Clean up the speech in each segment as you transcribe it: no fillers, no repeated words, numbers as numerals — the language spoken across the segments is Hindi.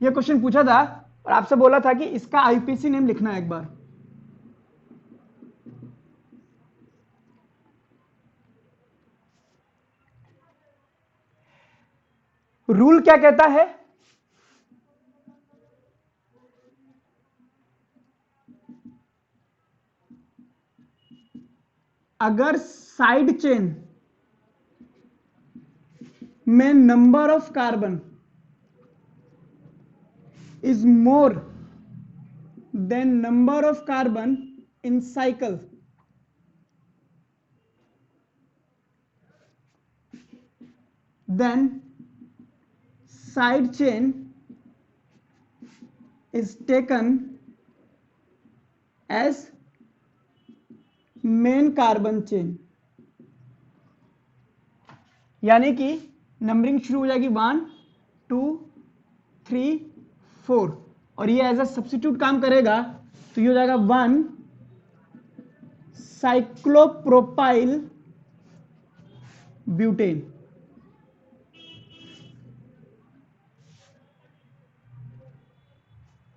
ये क्वेश्चन पूछा था और आपसे बोला था कि इसका आईपीसी नेम लिखना है एक बार। रूल क्या कहता है? अगर साइड चेन में number of carbon is more than number of carbon in cycle, then side chain is taken as main carbon chain। यानी कि नंबरिंग शुरू हो जाएगी 1 2 3 4 और ये एज अ सब्स्टिट्यूट काम करेगा तो ये हो जाएगा 1 cyclopropyl butane.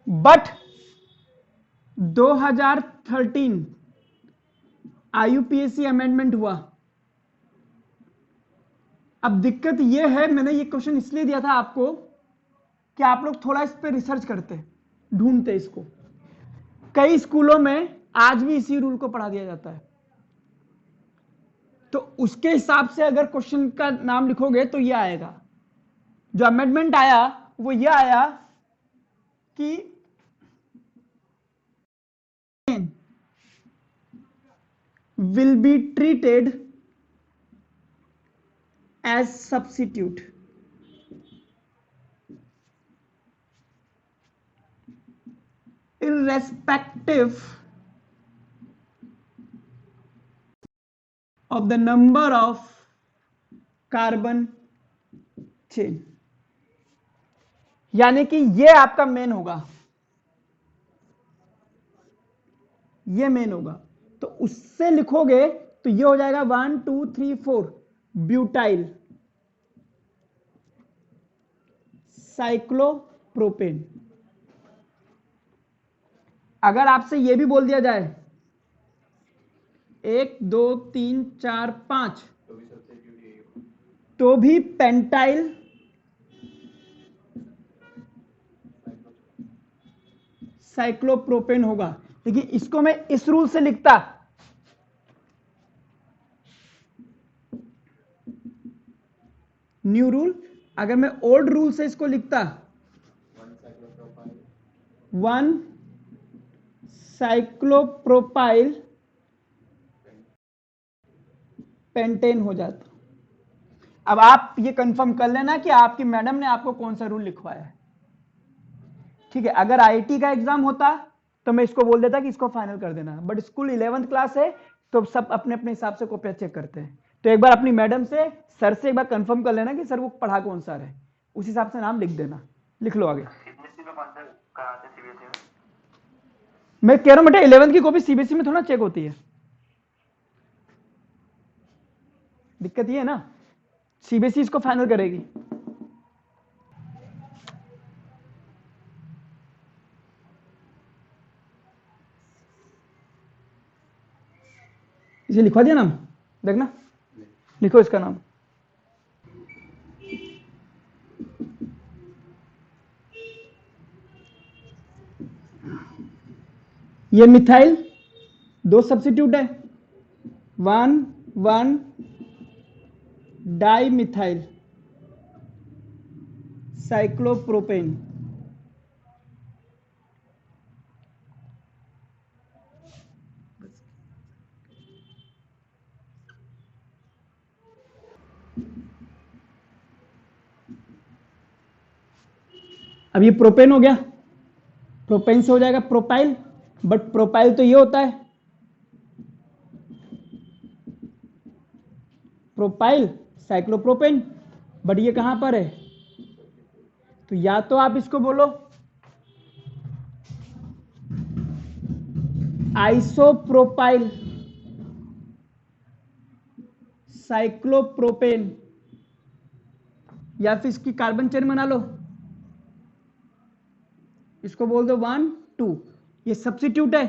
But 2013 IUPAC amendment हुआ। अब दिक्कत यह है, मैंने ये क्वेश्चन इसलिए दिया था आपको कि आप लोग थोड़ा इस पे रिसर्च करते, ढूंढते इसको। कई स्कूलों में आज भी इसी रूल को पढ़ा दिया जाता है, तो उसके हिसाब से अगर क्वेश्चन का नाम लिखोगे तो ये आएगा। जो अमेंडमेंट आया वो ये आया कि will be treated as substitute irrespective of the number of carbon chain। यानी कि ये आपका मेन होगा, ये मेन होगा। तो उससे लिखोगे तो ये हो जाएगा 1 2 3 4 ब्यूटाइल साइक्लोप्रोपेन। अगर आपसे ये भी बोल दिया जाए 1 2 3 4 5 तो भी पेंटाइल साइक्लोप्रोपेन होगा। लेकिन इसको मैं इस रूल से लिखता, न्यू रूल, अगर मैं ओल्ड रूल से इसको लिखता 1 साइक्लोप्रोपाइल पेंटेन हो जाता। अब आप ये कंफर्म कर लेना कि आपकी मैडम ने आपको कौन सा रूल लिखवाया है। ठीक है, अगर आईआईटी का एग्जाम होता तो मैं इसको बोल देता कि इसको फाइनल कर देना, बट स्कूल 11th क्लास है तो सब अपने अपने हिसाब से कॉपियां चेक करते हैं। तो एक बार अपनी मैडम से, सर से एक बार कंफर्म कर लेना कि सर वो पढ़ा कौन सा है, उस हिसाब से नाम लिख देना। लिख लो आगे। मैं कह रहा हूं बेटा 11th की कॉपी सीबीएसई में थोड़ा चेक होती है, दिक्कत ये है ना, सीबीएसई इसको फाइनल करेगी। इसे लिखवा दिया नाम, देखना, लिखो इसका नाम। ये मिथाइल, दो सब्स्टिट्यूट है, 1 1 डाई मिथाइल साइक्लोप्रोपेन। अब ये प्रोपेन हो गया, प्रोपेन से हो जाएगा प्रोपाइल, बट प्रोपाइल तो ये होता है प्रोपाइल साइक्लोप्रोपेन, बट ये कहां पर है, तो या तो आप इसको बोलो आइसोप्रोपाइल साइक्लोप्रोपेन, या फिर इसकी कार्बन चेन बना लो इसको बोल दो 1 2। ये सब्स्टिट्यूट है,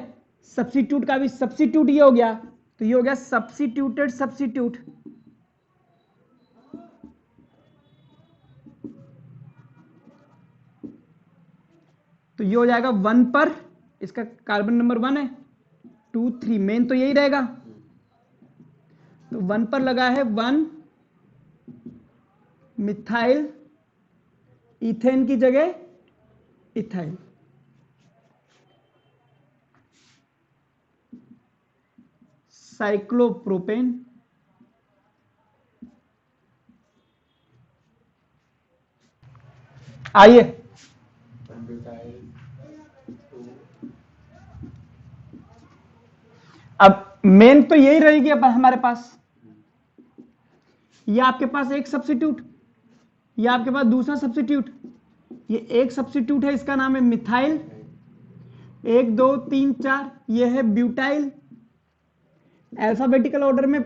सब्स्टिट्यूट का भी सब्स्टिट्यूट ये हो गया, तो ये हो गया सब्स्टिट्यूटेड सब्स्टिट्यूट। तो ये हो जाएगा 1 पर, इसका कार्बन नंबर 1 है, 2 3 मेन तो यही रहेगा। तो 1 पर लगा है 1 मिथाइल, इथेन की जगह इथाइल। साइक्लोप्रोपेन, आइए अब मेन तो यही रहेगी अब हमारे पास। ये आपके पास एक सब्स्टिट्यूट, ये आपके पास दूसरा सब्स्टिट्यूट। ये एक सब्स्टिट्यूट है, इसका नाम है मिथाइल, 1 2 3 4, ये है ब्यूटाइल। अल्फाबेटिकल ऑर्डर में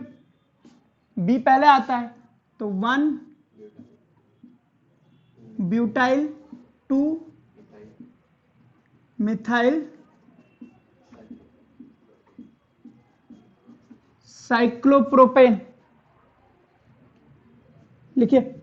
बी पहले आता है, तो 1 ब्यूटाइल, 2 मिथाइल साइक्लोप्रोपेन। लिखिए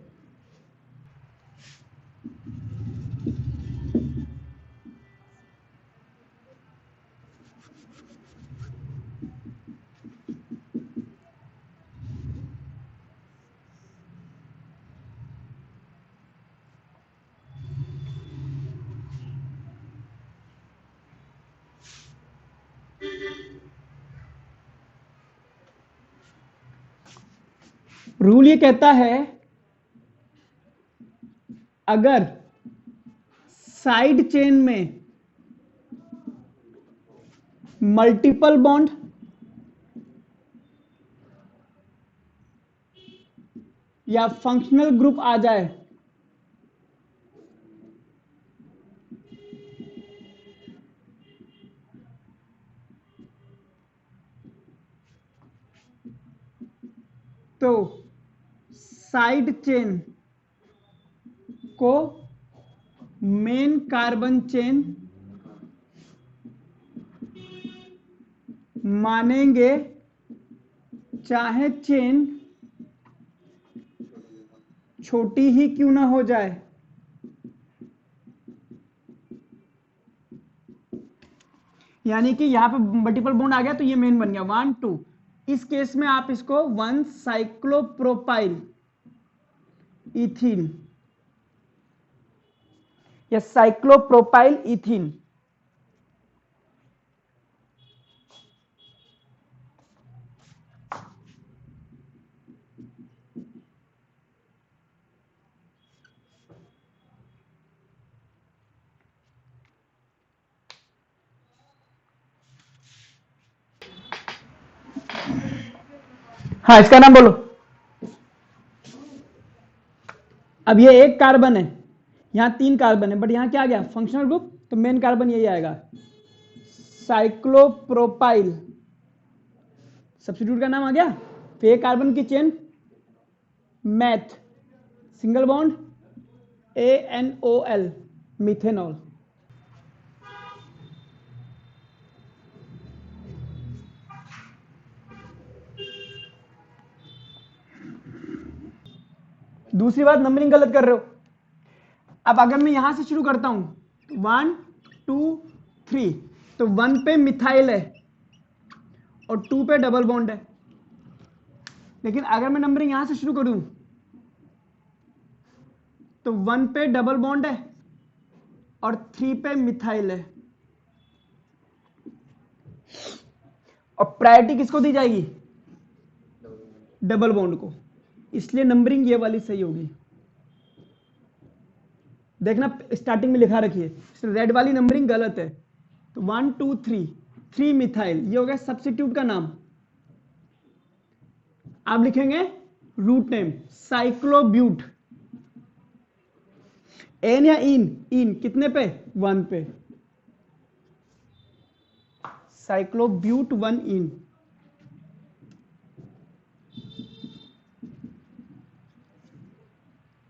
रूल ये कहता है अगर साइड चेन में मल्टीपल बॉन्ड या फंक्शनल ग्रुप आ जाए तो साइड चेन को मेन कार्बन चेन मानेंगे, चाहे चेन छोटी ही क्यों ना हो जाए। यानी कि यहां पे मल्टीपल बॉन्ड आ गया तो ये मेन बन गया 1 2। इस केस में आप इसको 1 साइक्लोप्रोपाइल इथीन या साइक्लोप्रोपाइल इथीन, हाँ इसका नाम बोलो। अब ये एक कार्बन है, यहां 3 कार्बन है, बट यहां क्या आ गया फंक्शनल ग्रुप, तो मेन कार्बन यही आएगा साइक्लोप्रोपाइल। सब्स्टिट्यूट का नाम आ गया। फिर एक कार्बन की chain math, single bond ANOL, methanol. दूसरी बात नंबरिंग गलत कर रहे हो। अब अगर मैं यहां से शुरू करता हूं 1 2 3, तो 1 पे मिथाइल है और 2 पे डबल बॉन्ड है। लेकिन अगर मैं नंबरिंग यहां से शुरू करूं तो 1 पे डबल बॉन्ड है और 3 पे मिथाइल है। और प्रायोरिटी किसको दी जाएगी, डबल बॉन्ड को, इसलिए नंबरिंग ये वाली सही होगी। देखना स्टार्टिंग में लिखा रखिए, रेड वाली नंबरिंग गलत है। तो 1 2 3, 3 मिथाइल, ये हो गया सब्स्टिट्यूट का नाम। आप लिखेंगे रूट नेम साइक्लोब्यूट, एन या इन, इन कितने पे 1 पे, साइक्लोब्यूट 1 इन।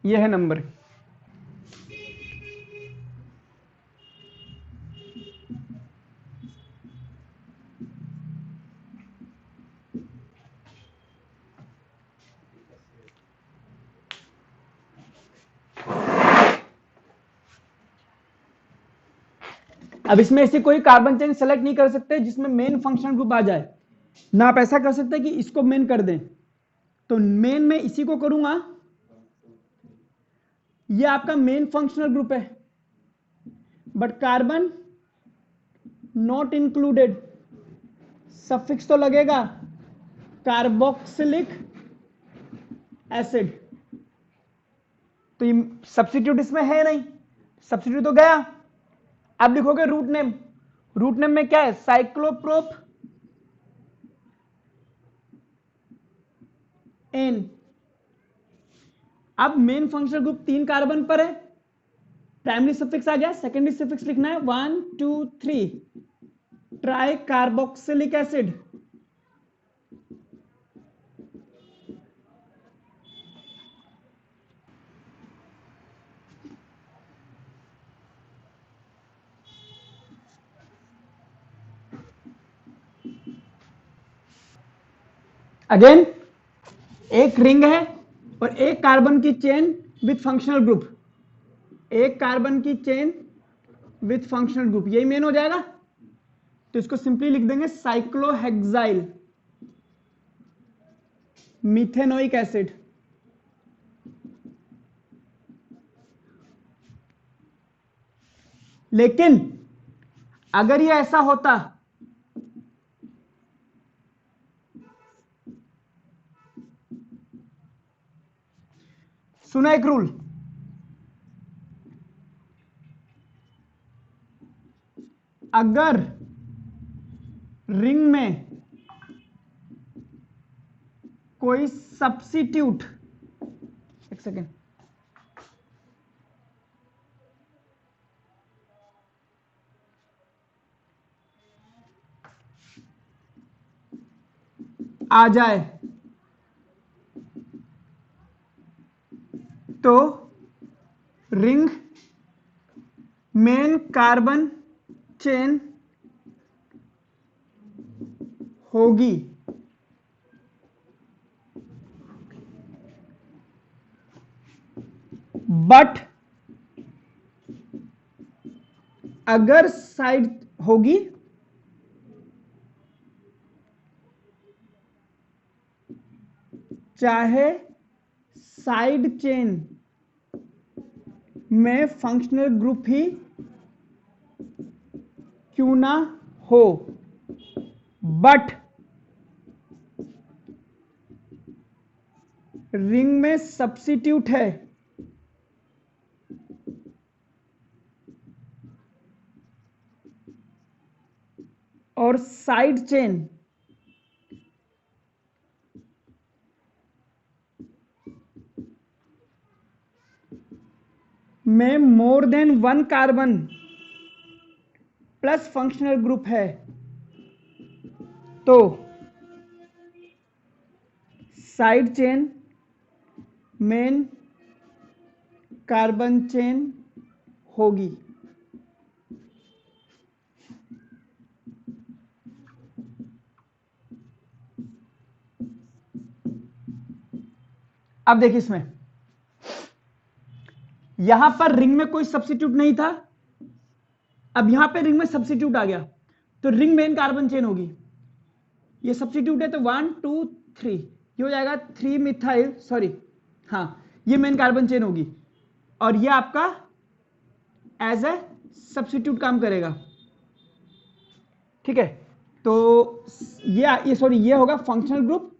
यह है नंबर। अब इसमें ऐसी कोई कार्बन चेन सेलेक्ट नहीं कर सकते जिसमें मेन फंक्शनल ग्रुप आ जाए ना। आप ऐसा कर सकते कि इसको मेन कर दें, तो मेन में इसी को करूंगा, ये आपका मेन फंक्शनल ग्रुप है, but carbon not included, suffix तो लगेगा कार्बोक्सिलिक एसिड, तो ये सब्स्टिट्यूट इसमें है नहीं, सब्स्टिट्यूट तो गया। अब लिखोगे रूट नेम, रूट नेम में क्या है, साइक्लोप्रोप एन। अब मेन फंक्शनल ग्रुप 3 कार्बन पर है, प्राइमरी सफिक्स आ गया, सेकेंडरी सफिक्स लिखना है 1 2 3 ट्राई कार्बोक्सिलिक एसिड। अगेन एक रिंग है और एक कार्बन की चेन विथ फंक्शनल ग्रुप, एक कार्बन की चेन विथ फंक्शनल ग्रुप, यही मेन हो जाएगा। तो इसको सिंपली लिख देंगे साइक्लोहेक्साइल मिथेनोइक एसिड। लेकिन अगर ये ऐसा होता, सुना एक रूल, अगर रिंग में कोई सब्स्टिट्यूट, एक सेकेंड, आ जाए तो रिंग मेन कार्बन चेन होगी, बट अगर साइड होगी चाहे साइड चेन में फंक्शनल ग्रुप ही क्यों ना हो, बट रिंग में सब्स्टिट्यूट है और साइड चेन में more than 1 carbon plus functional group है, तो side chain main carbon chain होगी। अब देखिए इसमें, यहां पर रिंग में कोई सब्स्टिट्यूट नहीं था, अब यहां पे रिंग में सब्स्टिट्यूट आ गया, तो रिंग मेन कार्बन चेन होगी। ये सब्स्टिट्यूट है तो 1 2 3 ये हो जाएगा 3 मिथाइल, सॉरी हाँ, ये मेन कार्बन चेन होगी और ये आपका एज ए सब्स्टिट्यूट काम करेगा। ठीक है, तो ये सॉरी ये होगा फंक्शनल ग्रुप,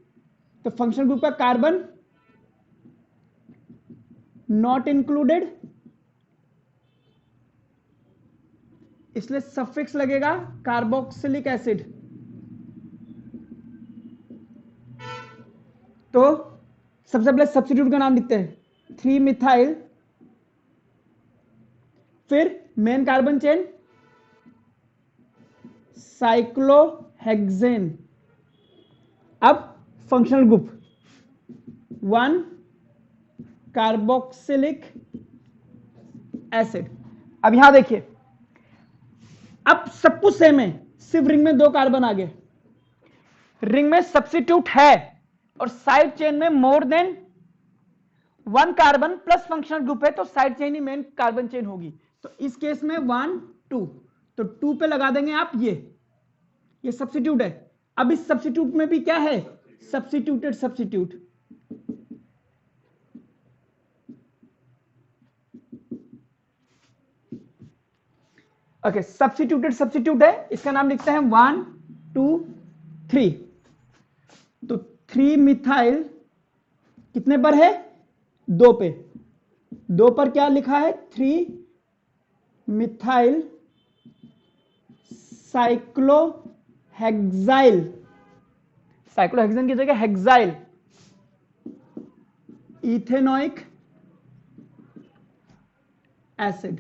तो फंक्शनल ग्रुप का कार्बन नॉट इंक्लूडेड, इसलिए सफिक्स लगेगा कार्बोक्सिलिक एसिड। तो सबसे पहले सब्स्टिट्यूट का नाम लिखते हैं 3 मिथाइल, फिर मेन कार्बन चेन साइक्लोहेक्सेन, अब फंक्शनल ग्रुप 1 कार्बोक्सिलिक एसिड। अब यहां देखिए, अब सब कुछ सेम है, सिर्फ रिंग में 2 कार्बन आ गए, रिंग में सब्स्टिट्यूट है और साइड चेन में more than 1 carbon plus functional group है, तो साइड चेन ही मेन कार्बन चेन होगी। तो इस केस में 1 2, तो 2 पे लगा देंगे आप ये सब्स्टिट्यूट है। अब इस सब्स्टिट्यूट में भी क्या है, substituted substitute. Okay, substituted substitute है, इसका नाम लिखते हैं 1 2 3। तो 3 मिथाइल कितने पर है, 2 पे, 2 पर क्या लिखा है, 3 मिथाइल साइक्लोहेक्साइल, साइक्लोहेक्सेन की जगह हेक्साइल इथेनोइक एसिड।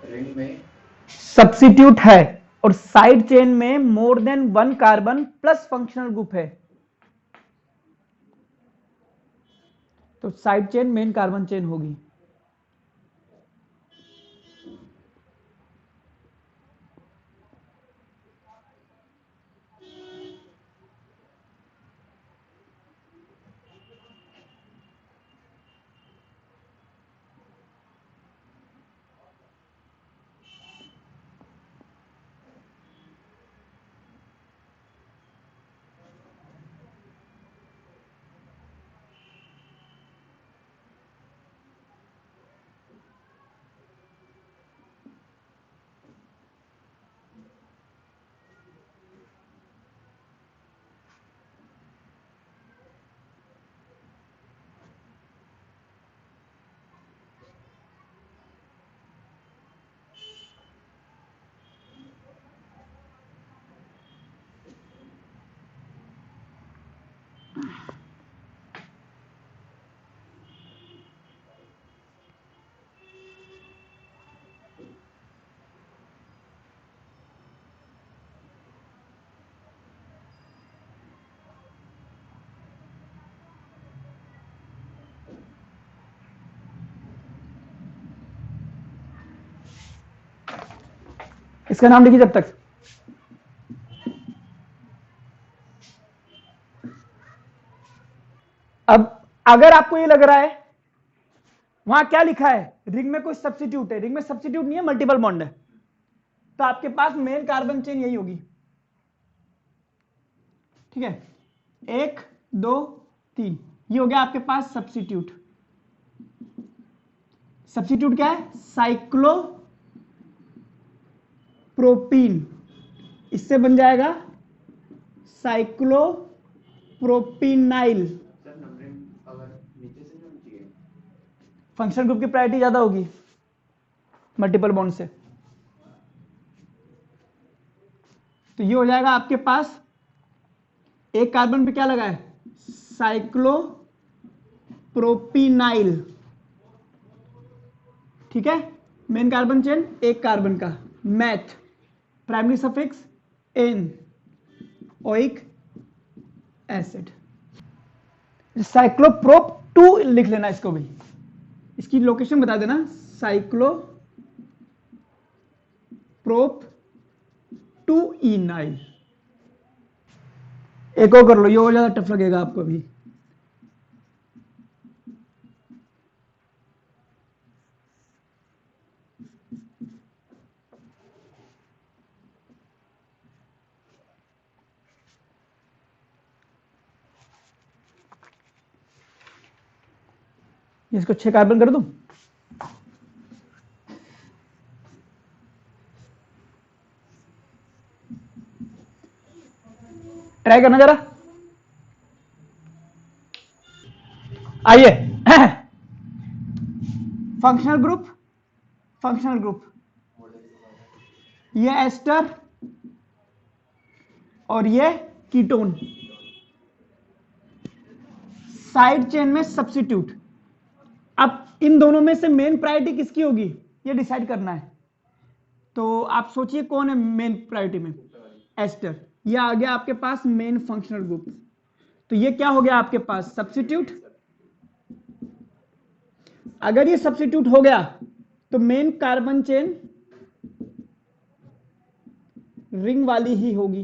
रिंग में सब्स्टिट्यूट है और साइड चेन में more than 1 carbon plus functional group है, तो side chain main carbon chain होगी। इसका नाम लिखिए जब तक। अब अगर आपको ये लग रहा है वहां क्या लिखा है, रिंग में कोई सब्स्टिट्यूट है, रिंग में सब्स्टिट्यूट नहीं है, मल्टीपल बॉन्ड है, तो आपके पास मेन कार्बन चेन यही होगी। ठीक है, 1 2 3, ये हो गया आपके पास सब्स्टिट्यूट। सब्स्टिट्यूट क्या है, साइक्लो प्रोपीन, इससे बन जाएगा साइक्लो प्रोपीनाइल। फंक्शनल ग्रुप की प्रायोरिटी ज्यादा होगी मल्टीपल बॉन्ड से, तो ये हो जाएगा आपके पास एक कार्बन पे क्या लगा है, साइक्लो प्रोपीनाइल। ठीक है, मेन कार्बन चेन एक कार्बन का, meth, primary suffix ane, oic acid. Cycloprop 2 लिख लेना इसको भी, इसकी लोकेशन बता देना, साइक्लो प्रोप टू इनाइल। एक और कर लो, ये और ज्यादा टफ लगेगा आपको भी। इसको 6 कार्बन कर दूं। ट्राई करना जरा, आइए। फंक्शनल ग्रुप, फंक्शनल ग्रुप, ये एस्टर और ये कीटोन, साइड चेन में सब्स्टिट्यूट। अब इन दोनों में से मेन प्रायोरिटी किसकी होगी ये डिसाइड करना है। तो आप सोचिए कौन है मेन प्रायोरिटी में, एस्टर। ये आ गया आपके पास मेन फंक्शनल ग्रुप। तो ये क्या हो गया आपके पास, सब्स्टिट्यूट। अगर ये सब्स्टिट्यूट हो गया तो मेन कार्बन चेन रिंग वाली ही होगी।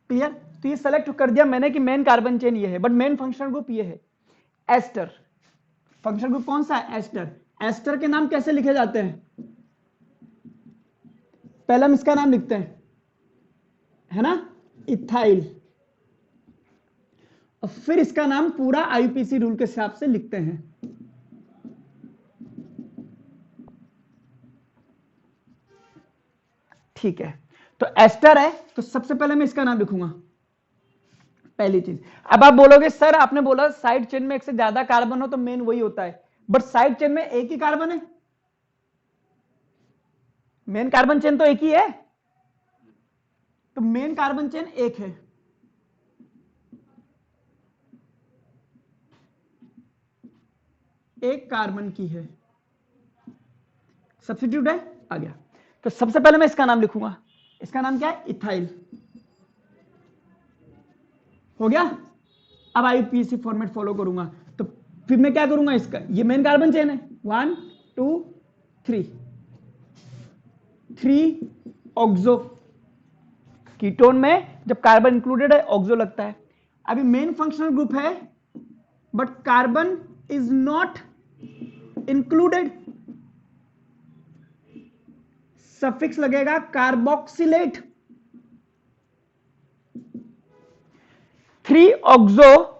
क्लियर। तो ये सेलेक्ट कर दिया मैंने कि मेन कार्बन चेन ये है, बट मेन फंक्शनल ग्रुप ये है एस्टर। फंक्शनल ग्रुप कौन सा है, एस्टर। एस्टर के नाम कैसे लिखे जाते हैं, पहले हम इसका नाम लिखते हैं, है ना, इथाइल, और फिर इसका नाम पूरा आईपीसी रूल के हिसाब से लिखते हैं। ठीक है, तो एस्टर है तो सबसे पहले मैं इसका नाम लिखूंगा, पहली चीज। अब आप बोलोगे सर आपने बोला साइड चेन में एक से ज्यादा कार्बन हो तो मेन वही होता है, बट साइड चेन में एक ही कार्बन है, मेन कार्बन चेन तो एक ही है। तो मेन कार्बन चेन एक है, एक कार्बन की है, सब्स्टिट्यूट है, आ गया। तो सबसे पहले मैं इसका नाम लिखूंगा, इसका नाम क्या है, इथाइल। हो गया। अब आईपीसी फॉर्मेट फॉलो करूंगा, तो फिर मैं क्या करूंगा, इसका ये मेन कार्बन चेन है, 1 2 3 ऑक्सो। कीटोन में जब कार्बन इंक्लूडेड है ऑक्सो लगता है। अभी मेन फंक्शनल ग्रुप है but carbon is not included, suffix लगेगा कार्बोक्सिलेट, 3 ऑक्सो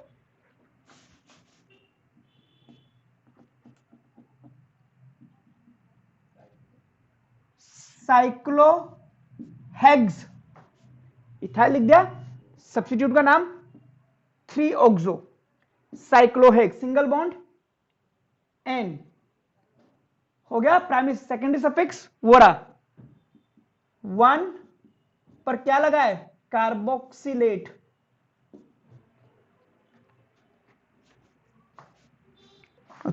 साइक्लोहेक्स, इथाइल लिख दिया, सब्स्टिट्यूट का नाम 3 oxo cyclohex, single bond ene. हो गया। प्राइमरी सेकेंडरी सफिक्स वो रहा, 1 पर क्या लगा है, कार्बोक्सिलेट।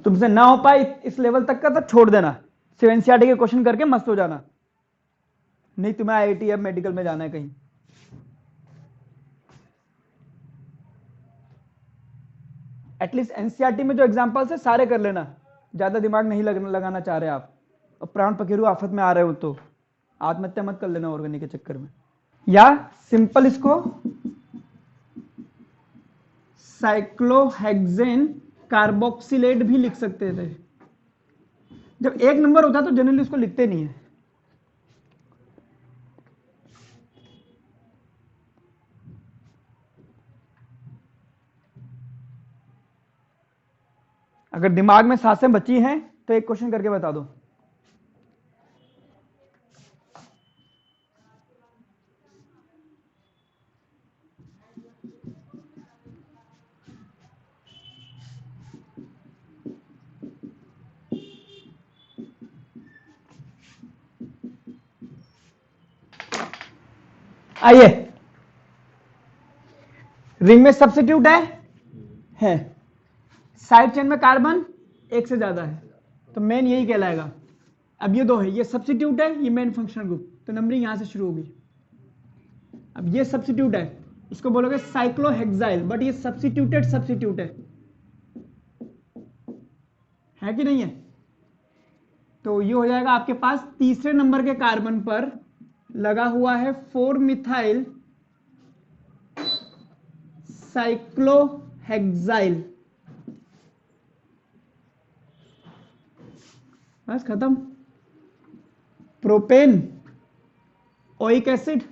तुमसे ना हो पाए इस लेवल तक का तो छोड़ देना, सिर्फ एनसीईआरटी के क्वेश्चन करके मस्त हो जाना, नहीं तुम्हें आईआईटी या मेडिकल में जाना है कहीं। एटलीस्ट एनसीईआरटी में जो एग्जांपल्स है सारे कर लेना, ज्यादा दिमाग नहीं लगाना चाह रहे आप, और प्राण पखेरु आफत में आ रहे हो तो आत्महत्या मत कर लेना ऑर्गेनिक के चक्कर में। या सिंपल इसको साइक्लोहेक्सेन कार्बोक्सिलेट भी लिख सकते थे। जब एक नंबर होता तो जनरली उसको लिखते नहीं है। अगर दिमाग में सांसें बची हैं तो एक क्वेश्चन करके बता दो। आइए, रिंग में सब्स्टिट्यूट है, साइड चेन में कार्बन एक से ज्यादा है, तो मेन यही कहलाएगा। अब ये दो है, ये सब्स्टिट्यूट है, ये मेन फंक्शनल ग्रुप, तो नंबरिंग यहां से शुरू होगी। अब ये सब्स्टिट्यूट है, इसको बोलोगे साइक्लोहेक्साइल, बट ये सब्स्टिट्यूटेड सब्स्टिट्यूट है कि नहीं है, तो ये हो जाएगा आपके पास तीसरे नंबर के कार्बन पर लगा हुआ है 4 मिथाइल साइक्लोहेक्साइल। बस खत्म। प्रोपेन ओइक एसिड,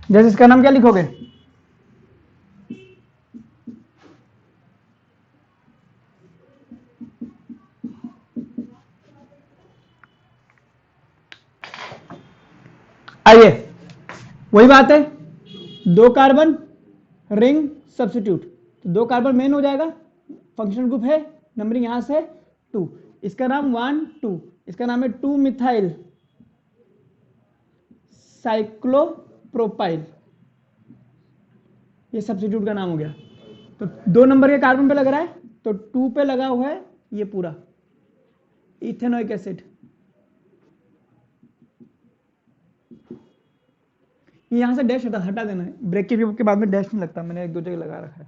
जैसे इसका नाम क्या लिखोगे? आइए, वही बात है, 2 कार्बन रिंग सब्स्टिट्यूट, तो 2 कार्बन मेन हो जाएगा, फंक्शनल ग्रुप है, नंबरिंग यहां से 2, इसका नाम 1 2, इसका नाम है 2 मिथाइल साइक्लोप्रोपाइल, ये सब्स्टिट्यूट का नाम हो गया। तो 2 नंबर के कार्बन पे लग रहा है, तो 2 पे लगा हुआ है ये पूरा इथेनोइक एसिड। यहां से डैश हटा देना है, ब्रेक के बाद में डैश नहीं लगता, मैंने 1-2 जगह लगा रखा है।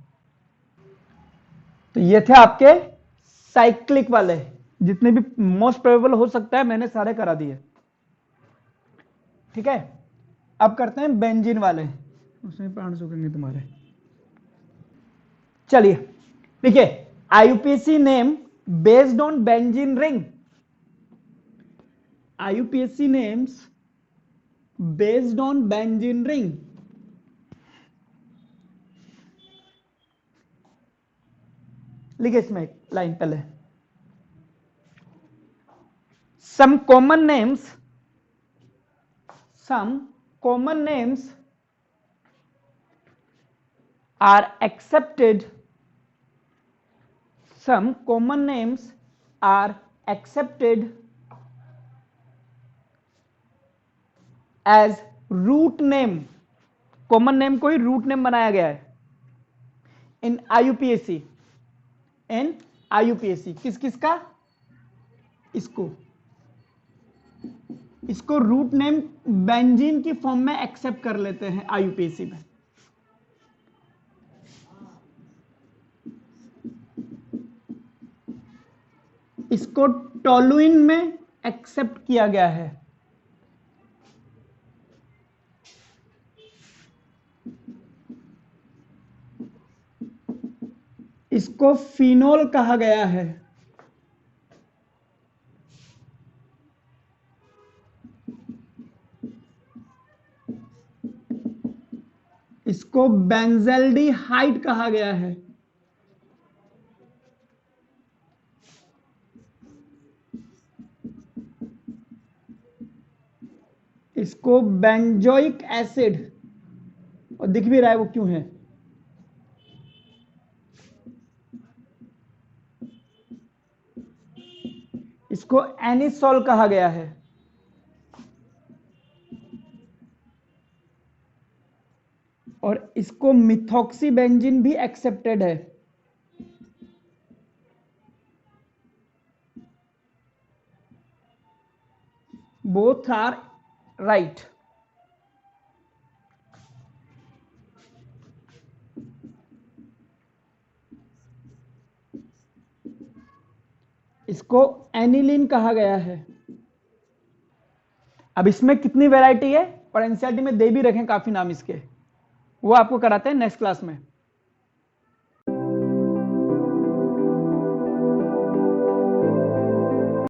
तो ये थे आपके साइक्लिक वाले, जितने भी मोस्ट प्रोबेबल हो सकता है मैंने सारे करा दिए। ठीक है, अब करते हैं बेंजीन वाले, उसमें प्राण सूखेंगे तुम्हारे। चलिए देखिए, IUPAC name based on benzene ring, IUPAC names based on benzene ring. लिखिए इसमें एक लाइन पहले, some common names are accepted, some common names are accepted as root name, common name को ही रूट नेम बनाया गया है इन आईयूपीएसी, इन आईयूपीएसी। किस किस का? इसको रूट नेम बेंजीन की फॉर्म में एक्सेप्ट कर लेते हैं आईयूपीएसी में। इसको टोलुइन में एक्सेप्ट किया गया है, इसको फिनोल कहा गया है, इसको बेंजल्डिहाइड कहा गया है, इसको बेंजोइक एसिड, और दिख भी रहा है वो क्यों है, इसको एनिसोल कहा गया है, और इसको मिथॉक्सीबेंजीन भी एक्सेप्टेड है। Both are right. इसको एनिलीन कहा गया है। अब इसमें कितनी वैरायटी है और एनसीईआरटी में दे भी रखें काफी नाम इसके, वो आपको कराते हैं नेक्स्ट क्लास में।